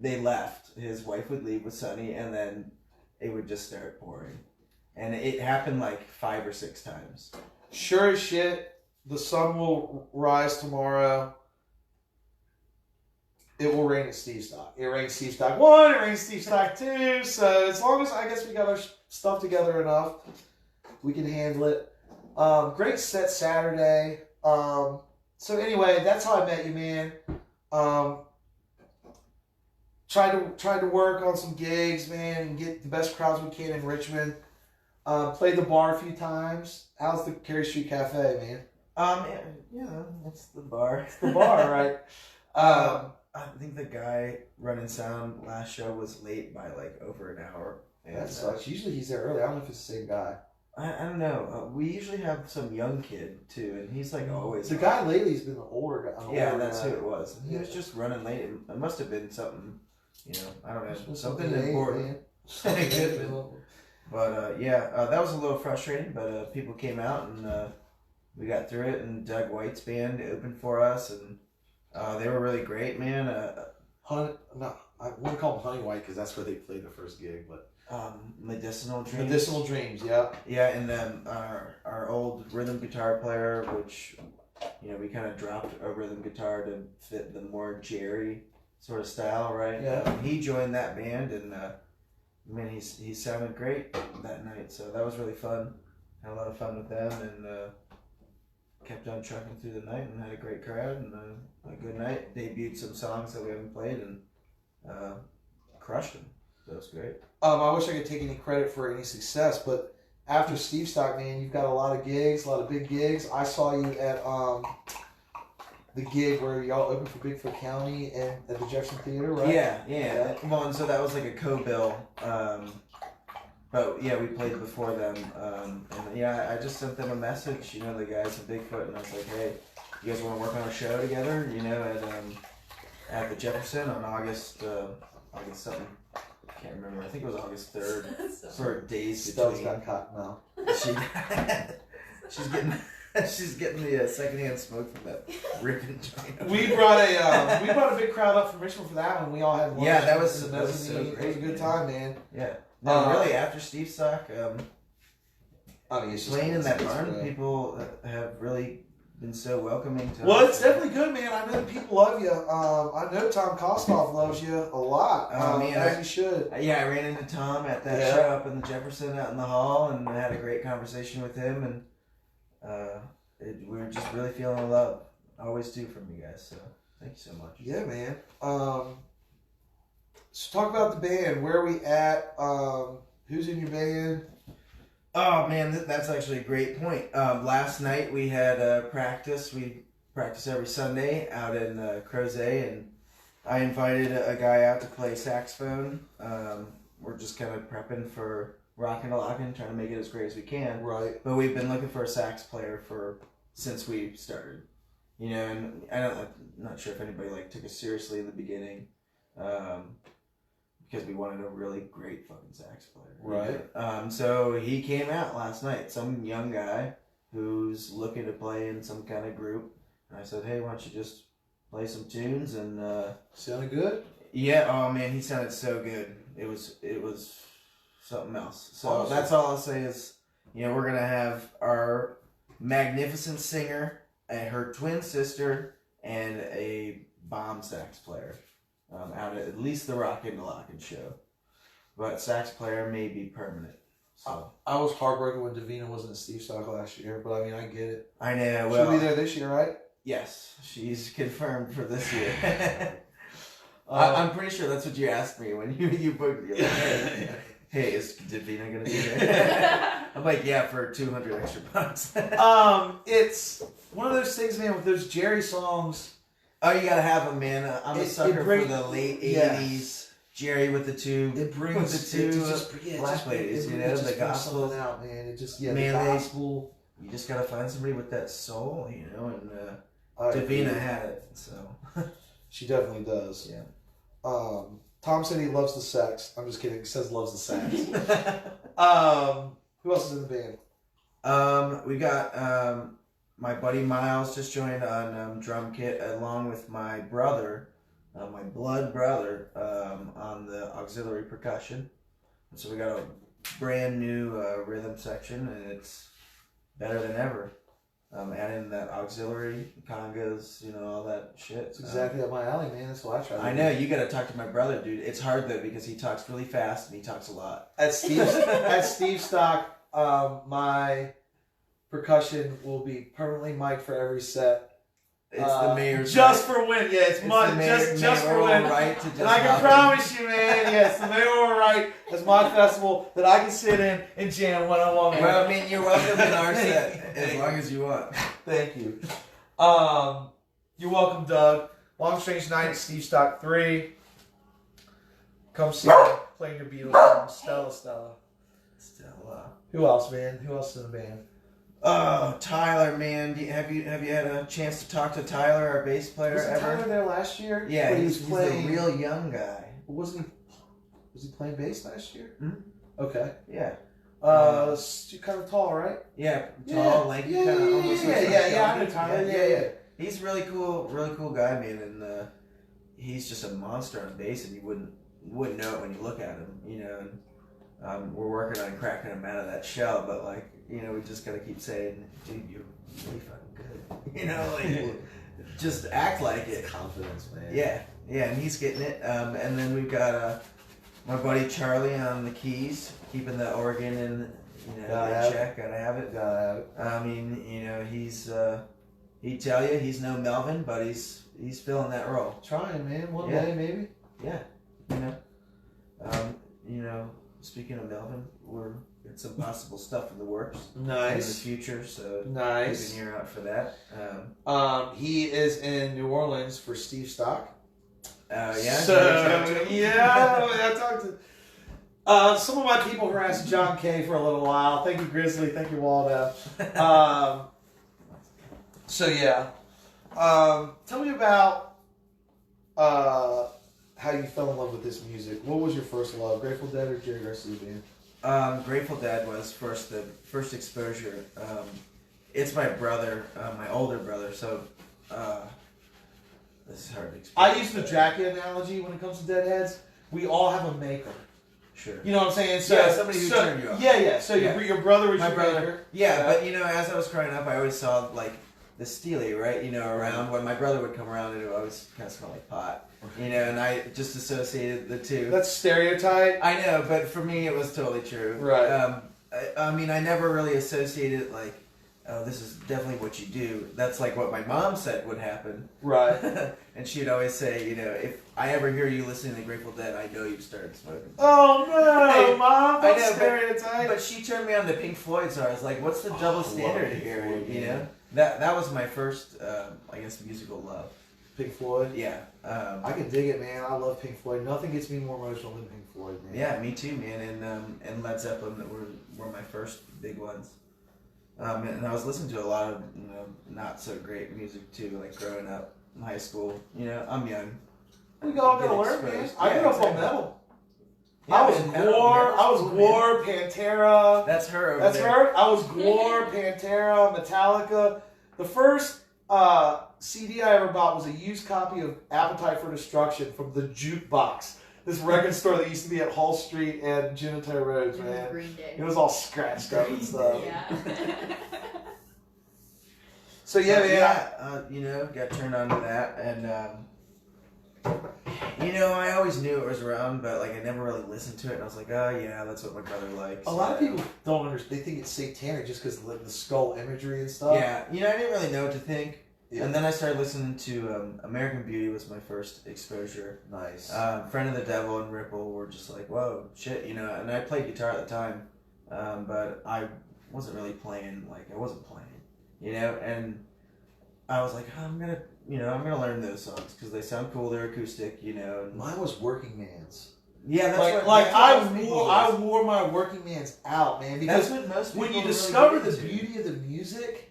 they left. His wife would leave with Sunny, and then it would just start pouring. And it happened like 5 or 6 times. Sure as shit, the sun will rise tomorrow. It will rain at Stevestock. It rains Stevestock 1, it rains Stevestock 2. So as long as I guess we got our stuff together enough, we can handle it. Great set Saturday. So anyway, that's how I met you, man. Tried to work on some gigs, man, and get the best crowds we can in Richmond. Played the bar a few times. How's the Carey Street Cafe, man? It's the bar. It's the bar, right? I think the guy running sound last show was late by like over an hour. That sucks. Usually he's there early. I don't know if it's the same guy. I don't know. We usually have some young kid too, and he's like always. The guy lately's been the older guy. Yeah, that's who it was. And he was just running late. It must have been something, I don't know, something important. It could have been. But that was a little frustrating. But people came out and we got through it. And Doug White's band opened for us, and they were really great, man. I want to call them Honey White because that's where they played the first gig, but. Medicinal Dreams. Medicinal Dreams, yeah. Yeah, and then our old rhythm guitar player, which, we kind of dropped a rhythm guitar to fit the more Jerry sort of style, right? Yeah. He joined that band, and man, he sounded great that night, so that was really fun. Had a lot of fun with them, and kept on trucking through the night, and had a great crowd, and a good night. Debuted some songs that we haven't played, and crushed them. That was great. I wish I could take any credit for any success, but after Stevestock, man, you've got a lot of gigs, a lot of big gigs. I saw you at the gig where y'all opened for Bigfoot County and at the Jefferson Theater, right? Yeah. Well, and so that was like a co-bill. But yeah, we played before them. And I just sent them a message, the guys at Bigfoot, and I was like, hey, you guys want to work on a show together, at the Jefferson on August something. I can't remember. I think it was August 3rd. For days between. Got caught now. She's getting the secondhand smoke from that ripping joint. We brought a big crowd up from Richmond for that one. We all had lunch. Yeah, that was so great. It was a good time, man. Yeah. No, really, after Stevestock, it's just playing in that barn, people have really been so welcoming to us. Well, it's definitely good, man. I know people love you. I know Tom Kostoff loves you a lot. As you should. Yeah, I ran into Tom at that show up in the Jefferson out in the hall, and I had a great conversation with him, and we were just really feeling the love. I always do from you guys, so thank you so much. Yeah, man. So talk about the band. Where are we at? Who's in your band? Oh man, that's actually a great point. Last night we had practice. We practice every Sunday out in Crozet, and I invited a guy out to play saxophone. We're just kind of prepping for Rockin' and Lockn', trying to make it as great as we can. Right. But we've been looking for a sax player since we started. And I'm not sure if anybody took us seriously in the beginning. because we wanted a really great fucking sax player. Right. So he came out last night. Some young guy who's looking to play in some kind of group. And I said, hey, why don't you just play some tunes? And sounded good? Yeah. Oh man, he sounded so good. It was something else. So awesome. That's all I'll say is, we're gonna have our magnificent singer and her twin sister and a bomb sax player out at least the Lockn show. But sax player may be permanent. So I was heartbroken when Davina wasn't at Stevestock last year, but I mean, I get it. I know. Well, she'll be there this year, right? Yes, she's confirmed for this year. I'm pretty sure that's what you asked me when you booked me. Like, hey, is Davina gonna be there? I'm like, yeah, for $200 extra. It's one of those things, man. With those Jerry songs, oh, you gotta have them, man. I'm a sucker for the late '80s. Jerry with the two. It brings with the two black ladies, the gospel out, man. It just man, the gospel. You just gotta find somebody with that soul, and Davina agree. Had it, so she definitely does. Yeah. Tom said he loves the sax. I'm just kidding. He says loves the sax. Who else is in the band? We got my buddy Miles just joined on drum kit, along with my brother, my blood brother, on the auxiliary percussion. And so we got a brand new rhythm section, and it's better than ever. Adding that auxiliary, congas, all that shit. It's exactly up my alley, man. That's what I try to do. I know, you gotta talk to my brother, dude. It's hard though, because he talks really fast and he talks a lot. At Stevestock, my percussion will be permanently mic'd for every set. It's the mayor's just right. for win. Yeah, it's just for win. Right to just and I can promise you, man. Yes, the mayoral right is my festival that I can sit in and jam when I want. Well, I mean, you're welcome in our set as long as you want. Thank you. You're welcome, Doug. Long Strange Night at Stevestock 3. Come see me playing your Beatles song. Stella. Who else, man? Who else is in the band? Oh, Tyler, man. Have you had a chance to talk to Tyler, our bass player, was ever? Tyler there last year? Yeah, he he's playing. a real young guy. Was he playing bass last year? Mm-hmm. Okay. Yeah. Kind of tall, right? Yeah, tall, lanky, kind of almost. Yeah. I know Tyler. Yeah. He's really cool guy, man, and he's just a monster on bass, and you wouldn't know it when you look at him, And we're working on cracking him out of that shell, but we just gotta keep saying, dude, you're really fucking good, just act like it. Confidence, man. Yeah, and he's getting it. And then we've got my buddy Charlie on the keys, keeping the organ in check. Gotta have it. I mean, he'd tell you he's no Melvin, but he's filling that role. Trying, man. One day, maybe. Yeah, Speaking of Melvin, we're got some possible stuff in the works. Nice. In the future, so nice. Keep an ear out for that. He is in New Orleans for Stevestock. Yeah. So I talked to some of my people harassed John K for a little while. Thank you, Grizzly. Thank you, Waldo. Tell me about how you fell in love with this music. What was your first love, Grateful Dead or Jerry Garcia band? Grateful Dead was the first exposure. It's my brother, my older brother, so this is hard to explain. I use the jacket analogy when it comes to Deadheads. We all have a maker. Sure. You know what I'm saying? So, somebody who turned you up. Yeah. So your brother was my your brother. maker. Yeah, but as I was growing up, I always saw the Steely, right? Around when my brother would come around, it would always kind of smell like pot. And I just associated the two. That's stereotype. I know, but for me, it was totally true. Right. I mean, I never really associated oh, this is definitely what you do. That's what my mom said would happen. Right. And she'd always say, if I ever hear you listening to Grateful Dead, I know you've started smoking. Oh no, Mom! I know, stereotype. But she turned me on to Pink Floyd, so I was like, "What's the double standard here?" Floyd, That was my first, I guess, musical love. Pink Floyd. Yeah. I can dig it, man. I love Pink Floyd. Nothing gets me more emotional than Pink Floyd, man. Yeah, me too, man. And Led Zeppelin were my first big ones. And I was listening to a lot of not so great music too, growing up in high school. I'm young. We all gotta get learn, man. exposed. I Yeah, grew up on exactly. metal. Yeah, I was man, Gore, metal's cool, man. Pantera. That's her over That's there. her. I was Gore, Pantera, Metallica. The first CD I ever bought was a used copy of Appetite for Destruction from the Jukebox. This record store that used to be at Hall Street and Genito Roads, man. Green Day. It was all scratched up and stuff. Yeah. So yeah, man. Yeah, you know, got turned on to that, and you know, I always knew it was around, but like I never really listened to it, and I was like, oh yeah, that's what my brother likes. A lot of people don't understand. They think it's satanic just because of the skull imagery and stuff. Yeah, you know, I didn't really know what to think. Yeah. And then I started listening to American Beauty was my first exposure. Nice. Friend of the Devil and Ripple were just like, whoa, shit, you know. And I played guitar at the time, but I wasn't really playing. Like I wasn't playing, you know. And I was like, oh, I'm gonna learn those songs because they sound cool. They're acoustic, you know. And Mine was Working Man's. yeah, that's Like, what, like that's what I most people wore, I do. wore my Working Man's out, man. Because That's what most people when you really discover get the into. beauty of the music,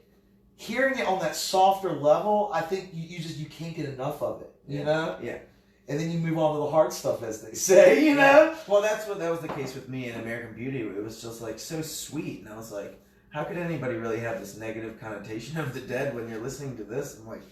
hearing it on that softer level, I think you can't get enough of it. You know? Yeah. And then you move on to the hard stuff, as they say. You know? Well, that was the case with me in American Beauty. It was just like so sweet, and I was like, how could anybody really have this negative connotation of the dead when you're listening to this? I'm like,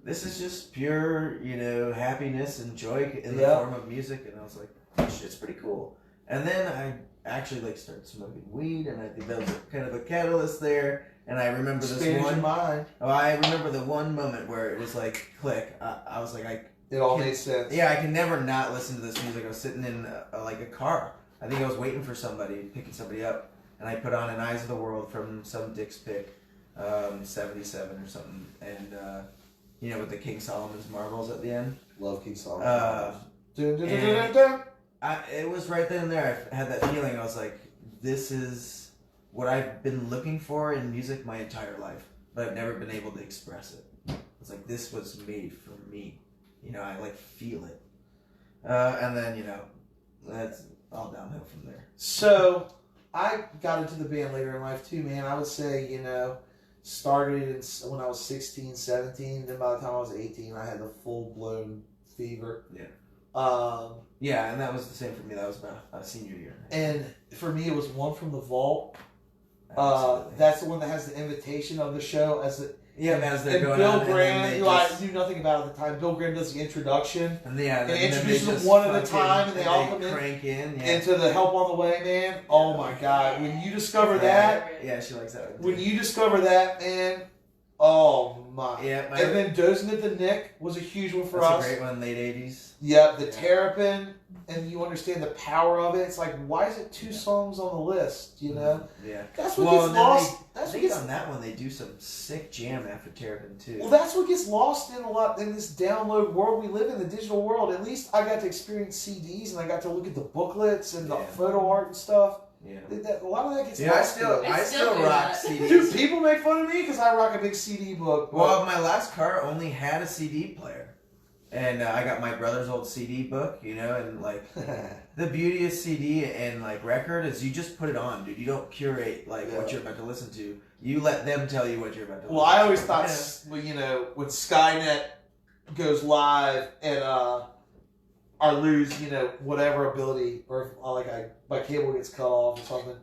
this is just pure, you know, happiness and joy in the form of music, and I was like, oh, shit's pretty cool. And then I actually like started smoking weed, and I think that was kind of a catalyst there. And I remember this one. Mind. Oh, I remember the one moment where it was like click. I was like, It all made sense. yeah, I can never not listen to this music. I was sitting in like a car. I think I was waiting for somebody, picking somebody up, and I put on an Eyes of the World from some Dick's Pick, 77 or something, and you know, with the King Solomon's marbles at the end. Love King Solomon. It was right then and there. I had that feeling. I was like, this is what I've been looking for in music my entire life, but I've never been able to express it. It's like, this was made for me. You know, I like feel it. And then, you know, that's all downhill from there. So, I got into the band later in life too, man. I would say, you know, started when I was 16, 17. Then by the time I was 18, I had the full-blown fever. Yeah. Yeah, and that was the same for me. That was about senior year. And for me, it was One from the Vault. Absolutely. That's the one that has the invitation of the show as the as they're and going Bill on, Graham, and who I knew nothing about at the time. Bill Graham does the introduction and and then introduces they them just one at a fucking- time, and they all come in crank in. Yeah. into the Help on the Way, man. Oh my God! When you discover that, Yeah, she likes that. when you discover that, man, oh my! Yeah, And then Dozing at the Nick was a huge one for that's us. a great one, late 80s. Yep, the Yeah. Terrapin, and you understand the power of it. It's like, why is it two songs on the list? You know, Yeah. that's what Well, gets and then lost. I That's what think gets on that one they do some sick jam after Terrapin too. well. That's what gets lost in a lot in this download world we live in, the digital world. At least I got to experience CDs, and I got to look at the booklets and the Yeah. photo art and stuff. Yeah. A lot of that gets Yeah, I lost. still I still do rock that. CDs. Dude, people make fun of me because I rock a big CD book. but- Well, my last car only had a CD player. And I got my brother's old CD book, you know, and like the beauty of CD and like record is you just put it on, dude. You don't curate like what you're about to listen to. You let them tell you what you're about to listen to. Well, I always thought, well, you know, when Skynet goes live and I lose, you know, whatever ability, or if, like my cable gets cut off or something,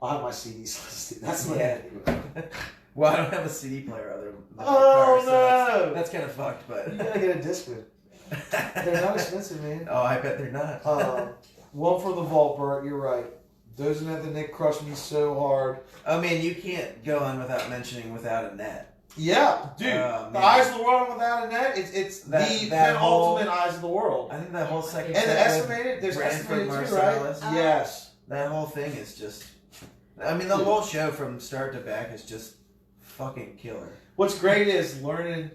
I'll have my CDs listed. That's what I do. Well, I don't have a CD player other than my Oh, car, so no. that's kind of fucked, but You gotta get a Discman. They're not expensive, man. Oh, I bet they're not. One for the vault, Bert. You're right. Dozing at the Nick crushed me so hard. I mean, you can't go on without mentioning Without a Net. Yeah, dude. Oh, the man. Eyes of the World Without a Net. It's That the whole- penultimate Eyes of the World. I think that whole second And the set with estimated. There's Branford estimated too, right? Marsalis, Yes. that whole thing is just. I mean, the whole show from start to back is just fucking killer. What's great is learning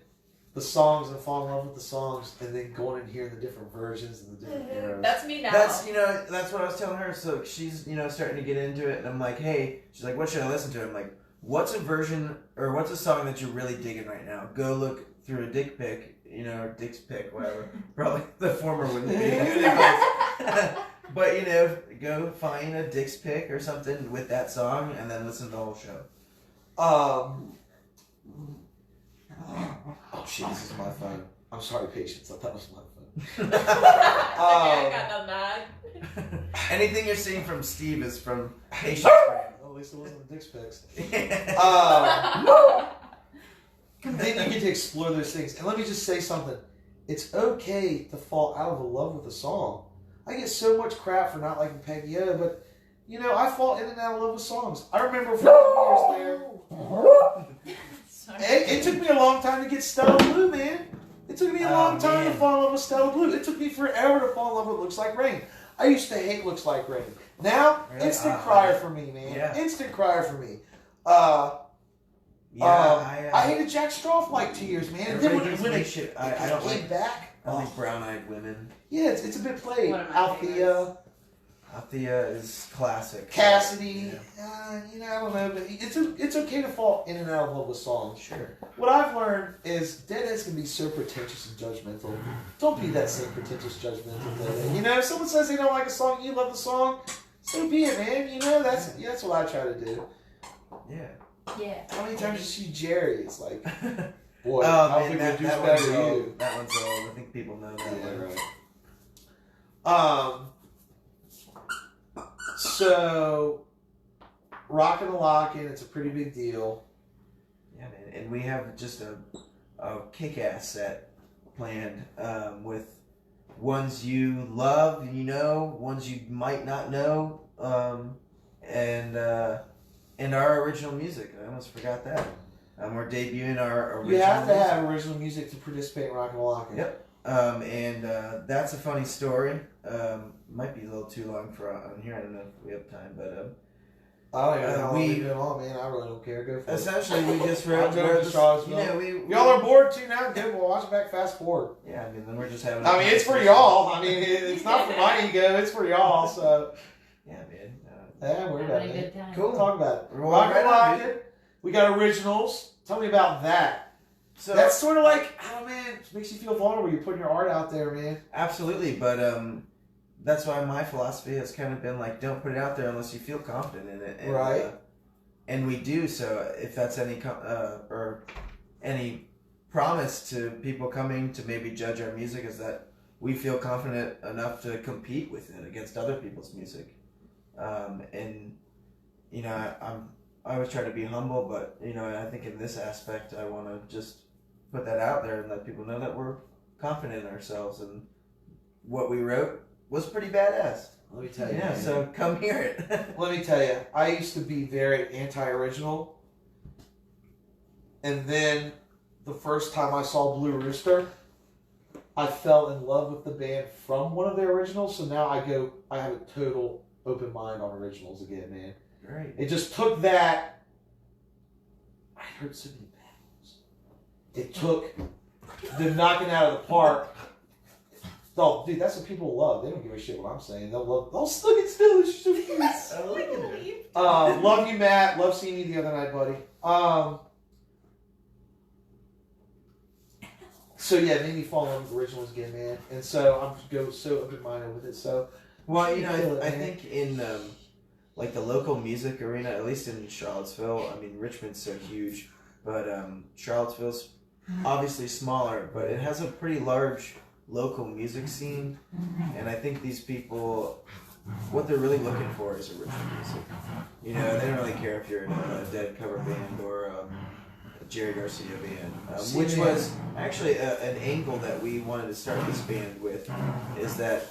the songs and falling in love with the songs, and then going and hearing the different versions and the different eras. That's me now. That's that's what I was telling her. So she's starting to get into it, and I'm like, hey, she's like, what should I listen to? I'm like, what's a version or what's a song that you're really digging right now? Go look through a dick pic, or Dick's pic, whatever. Probably the former wouldn't be a good advice. But go find a Dick's pic or something with that song, and then listen to the whole show. Oh shit, this is my phone. I'm sorry, patience. I thought it was my phone. I got the nod. Anything you're seeing from Steve is from Patience Brand. At least it wasn't the dick pics. Yeah. Then you get to explore those things. And let me just say something. It's okay to fall out of love with a song. I get so much crap for not liking Peggy O, but, you know, I fall in and out of love with songs. I remember for years there. It took me a long time to get Stella Blue, man. It took me a long time to fall in love with Stella Blue. It took me forever to fall in love with Looks Like Rain. I used to hate Looks Like Rain. Now, instant crier for me, man. Yeah. Instant crier for me. Yeah, I hated Jack Straw for like 2 years, man. And then when it shit. I don't came like. back. I like brown-eyed women. Yeah, it's a bit played. One of my Althea, Althea is classic. Cassidy. Yeah. You know, I don't know, but it's okay to fall in and out of love with songs. Sure. What I've learned is deadheads can be so pretentious and judgmental. Don't be that same pretentious, judgmental deadhead. You know, if someone says they don't like a song, you love the song, so be it, man. You know, that's what I try to do. Yeah. Yeah. How many times you see Jerry? It's like, boy, Oh, how man, big that a douchebag one's are old. you? That one's old. I think people know that Yeah, one. right. So, Rockin' and Lockn', it's a pretty big deal. Yeah, man. And we have just a kick-ass set planned with ones you love and you know, ones you might not know, and our original music. I almost forgot that. We're debuting our original You have to music. have original music to participate in Rockin' and Lockn'. Yep. And that's a funny story. Might be a little too long for on here. I don't know if we have time, but I don't even know how long we- we've been on, man. I really don't care. Go for it. essentially we just I'm wrote. going to Charlottesville. You know, we Y'all are bored too now? Good, we'll watch it back fast forward. Yeah, I mean, then we're just having. I mean, it's for y'all. I mean, it's not for my ego. It's for y'all. So, Yeah, man. yeah, we're about Having a it. good time. Cool. Talk about it. Roll Rockin' right on, Lockn'. We got originals. Tell me about that. So That's sort of like, oh man, it makes you feel vulnerable. You're putting your art out there, man. absolutely, but that's why my philosophy has kind of been like, don't put it out there unless you feel confident in it. And, Right. And we do. So if that's any or any promise to people coming to maybe judge our music, is that we feel confident enough to compete with it against other people's music. And you know, I always try to be humble, but you know, I think in this aspect, I want to just put that out there and let people know that we're confident in ourselves, and what we wrote was pretty badass. Let me tell you. Yeah, man. so come hear it. Let me tell you, I used to be very anti-original. And then the first time I saw Blue Rooster, I fell in love with the band from one of their originals. So now I have a total open mind on originals again, man. Great. It just took that. I heard so many battles. It took the knocking out of the park. Oh, dude, that's what people love. They don't give a shit what I'm saying. They'll love. Oh, look at Still. She's so cute. Love you, Matt. Love seeing you the other night, buddy. So yeah, it made me fall in love with originals again, man. And so I'm so open-minded with it. So Well, you know, Feel it, I man. think in like the local music arena, at least in Charlottesville, I mean, Richmond's so huge, but Charlottesville's obviously smaller, but it has a pretty large local music scene, and I think these people, what they're really looking for is original music. You know, they don't really care if you're in a Dead cover band or a Jerry Garcia band, which was actually an angle that we wanted to start this band with, is that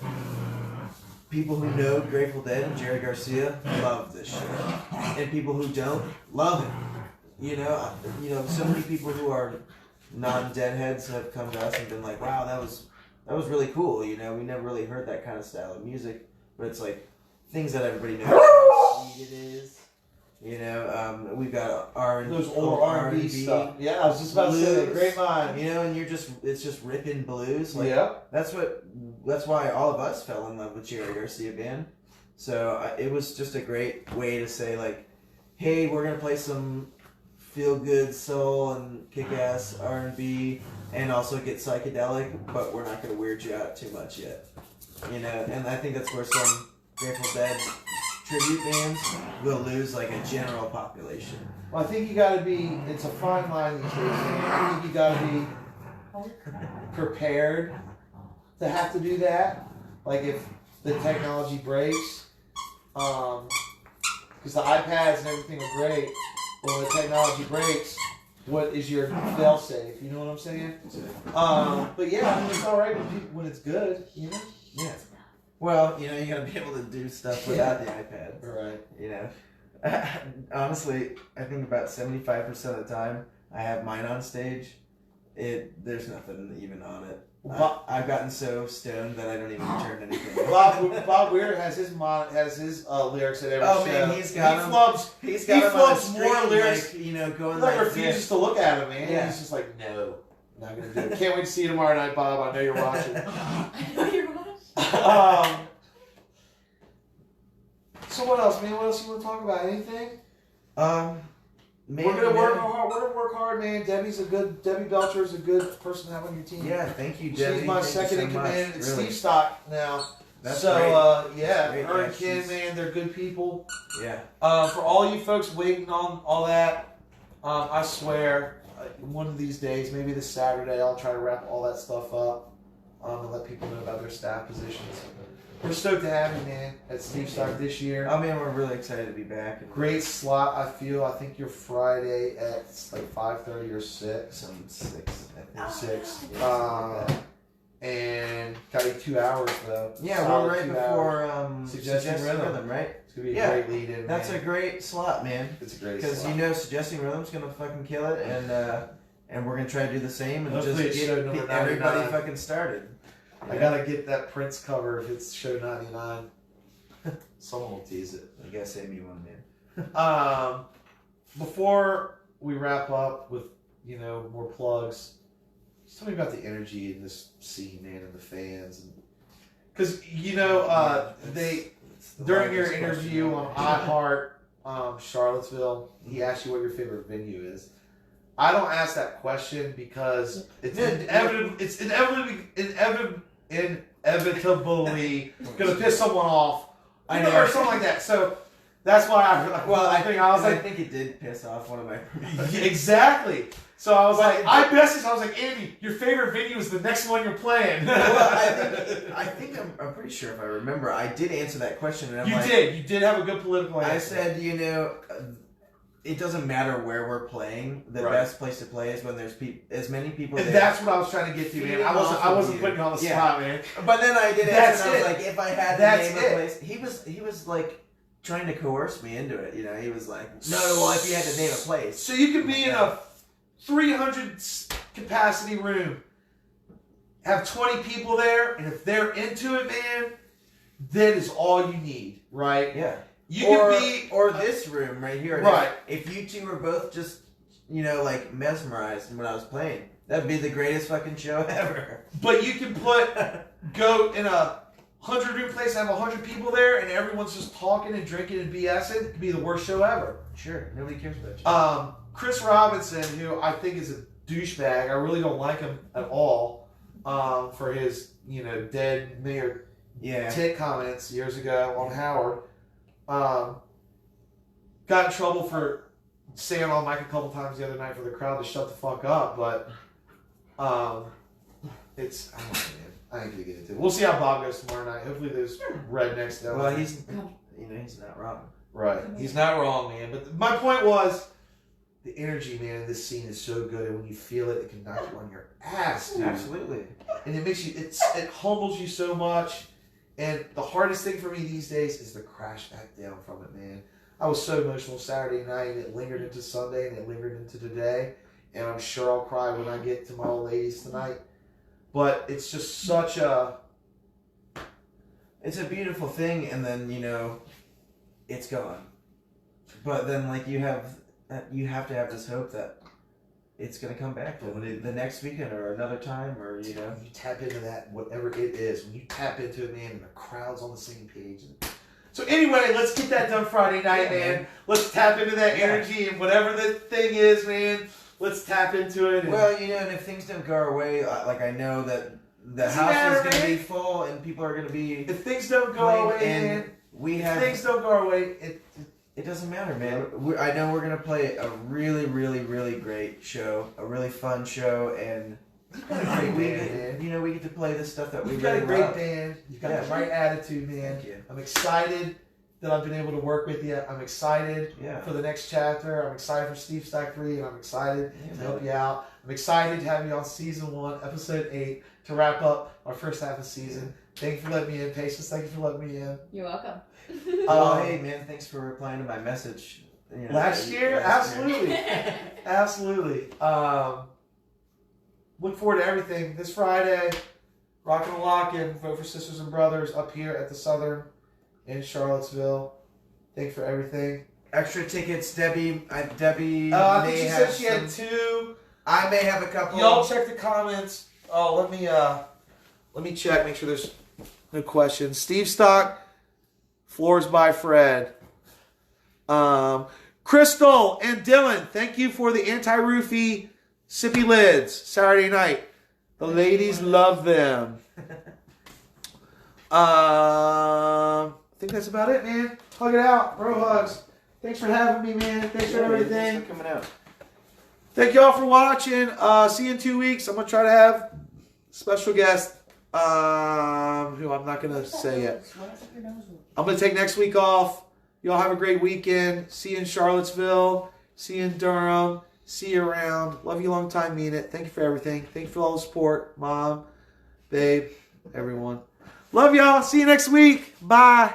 people who know Grateful Dead and Jerry Garcia love this shit, and people who don't love it. You know, so many people who are non-Deadheads have come to us and been like, "Wow, that was really cool." You know, we never really heard that kind of style of music, but it's like things that everybody knows how sweet it is. You know, we've got those old R&B stuff. Yeah, I was just about to say that. Great mind. You know, and it's just ripping blues. Like, Yeah. That's why all of us fell in love with Jerry Garcia band. So it was just a great way to say, like, hey, we're gonna play some feel good soul and kick ass R&B and also get psychedelic, but we're not gonna weird you out too much yet. You know, and I think that's where some Grateful Dead tribute bands will lose like a general population. Well, I think you got to be. It's a fine line these days, man. I think you got to be prepared to have to do that. Like if the technology breaks, because the iPads and everything are great, but when the technology breaks, what is your fail safe? You know what I'm saying? But yeah, I mean, it's all right when it's good, you know. Yeah. Well, you know, you gotta be able to do stuff without the iPad. Right. You know. Honestly, I think about 75% of the time I have mine on stage. There's nothing even on it. I've gotten so stoned that I don't even turn anything on. Bob Weir has his lyrics at every show. Oh man, He flubs more lyrics. Like, you know, going He like like refuses this. to look at him, man. Yeah. He's just like, no, not gonna do it. Can't wait to see you tomorrow night, Bob. I know you're watching. I know you're watching. So what else, man? What else you want to talk about? Anything? Maybe, We're gonna work hard. We're gonna work hard, man. Debbie Belcher is a good person to have on your team. Yeah, thank you, Debbie. She's my Thank second you in so command. much. It's Really. Stevestock now. That's so great. yeah, Great. her and Yeah, Ken, she's- man, they're good people. Yeah. For all you folks waiting on all that, I swear, one of these days, maybe this Saturday, I'll try to wrap all that stuff up and let people know about their staff positions. We're stoked to have you, man, at Stevestock this year. Oh man, we're really excited to be back. Great slot, I feel. I think you're Friday at like 5:30 or 6. Some 6, I think. 6. Yeah, And got you 2 hours though. yeah, Solid we're right 2 before hours. Suggesting Rhythm, right? It's gonna be a Yeah. great lead in. That's man. a great slot, man. It's a great Because slot. you know Suggesting Rhythm's gonna fucking kill it, and we're gonna try to do the same and Hopefully just it's show get number everybody 99. fucking started. I gotta get that Prince cover if it's show 99. Someone will tease it. You gotta save me one, man. Before we wrap up with, you know, more plugs, just tell me about the energy in this scene, man, and the fans. Because, you know, It's the during your largest interview question. on iHeart Charlottesville, he asked you what your favorite venue is. I don't ask that question because it's inevitably gonna piss someone off. I know. Or something like that. So that's why I think it did piss off one of my friends. exactly. So I was But- like, I messaged. I was like, Andy, your favorite venue is the next one you're playing. Well, I think I'm pretty sure if I remember, I did answer that question, and I'm like, You did have a good political answer. I said, you know, it doesn't matter where we're playing. The Right. best place to play is when there's as many people and there. that's what I was trying to get to, man. Feeding I off wasn't of putting you on the Yeah. spot, man. But then I did That's answer, and I was it. like, if I had to That's name it. a place, he was like trying to coerce me into it. You know, he was like, no, well, if you had to name a place. So you can be in a 300 capacity room, have 20 people there, and if they're into it, man, that is all you need, right? Yeah. You or, can be or this room right here. Right. If you two were both just, you know, like mesmerized when I was playing, that'd be the greatest fucking show ever. But you can go in a 100-room place, have 100 people there, and everyone's just talking and drinking and BSing. It could be the worst show ever. Sure, nobody cares about you. Chris Robinson, who I think is a douchebag, I really don't like him at all for his, you know, dead Mayor Tit comments years ago on Howard. Got in trouble for saying on mic a couple times the other night for the crowd to shut the fuck up, but it's, I don't know, man. I ain't gonna get into it. We'll see how Bob goes tomorrow night. Hopefully those rednecks down. Well, he's not wrong. Right. He's not wrong, man. But my point was, the energy, man, in this scene is so good, and when you feel it, it can knock you on your ass, dude. Absolutely. And it makes you, it humbles you so much. And the hardest thing for me these days is to crash back down from it, man. I was so emotional Saturday night, and it lingered into Sunday, and it lingered into today. And I'm sure I'll cry when I get to my old ladies tonight. But it's just such a... It's a beautiful thing, and then, you know, it's gone. But then, like, you have to have this hope that it's going to come back to the next weekend or another time, or, you know. When you tap into that, whatever it is, when you tap into it, man, and the crowd's on the same page. So anyway, let's get that done Friday night, man. Let's tap into that energy, and whatever the thing is, man, let's tap into it. Well, you know, and if things don't go our way, like, I know that the house is going to be full, and people are going to be... If things don't go our way, man, things don't go our way, it doesn't matter, man. I know we're going to play a really, really, really great show, a really fun show, and You've got a great band, man. You know, we get to play the stuff that we You've really got a great love. band. You've got the right attitude, man. Thank you. I'm excited that I've been able to work with you. I'm excited for the next chapter. I'm excited for Stevestock 3, and I'm excited to help you out. I'm excited to have you on season 1, episode 8, to wrap up our first half of season. Thank you for letting me in, Patience. Thank you for letting me in. You're welcome. Hey man, thanks for replying to my message. You know, Last year, absolutely, absolutely. Look forward to everything this Friday. Rockin' and Lockn, vote for Sisters and Brothers up here at the Southern in Charlottesville. Thank you for everything. Extra tickets, Debbie. Debbie. I may think she have said she had some- 2. I may have a couple. Y'all check the comments. Oh, let me check. Make sure there's no questions. Stevestock, Floors by Fred. Crystal and Dylan, thank you for the anti-roofie sippy lids Saturday night. The ladies love them. I think that's about it, man. Hug it out. Bro hugs. Thanks for having me, man. Thanks for everything. Thanks for coming out. Thank y'all for watching. See you in 2 weeks. I'm going to try to have a special guest who I'm not going to say yet. I'm going to take next week off. Y'all have a great weekend. See you in Charlottesville. See you in Durham. See you around. Love you long time. Mean it. Thank you for everything. Thank you for all the support. Mom, babe, everyone. Love y'all. See you next week. Bye.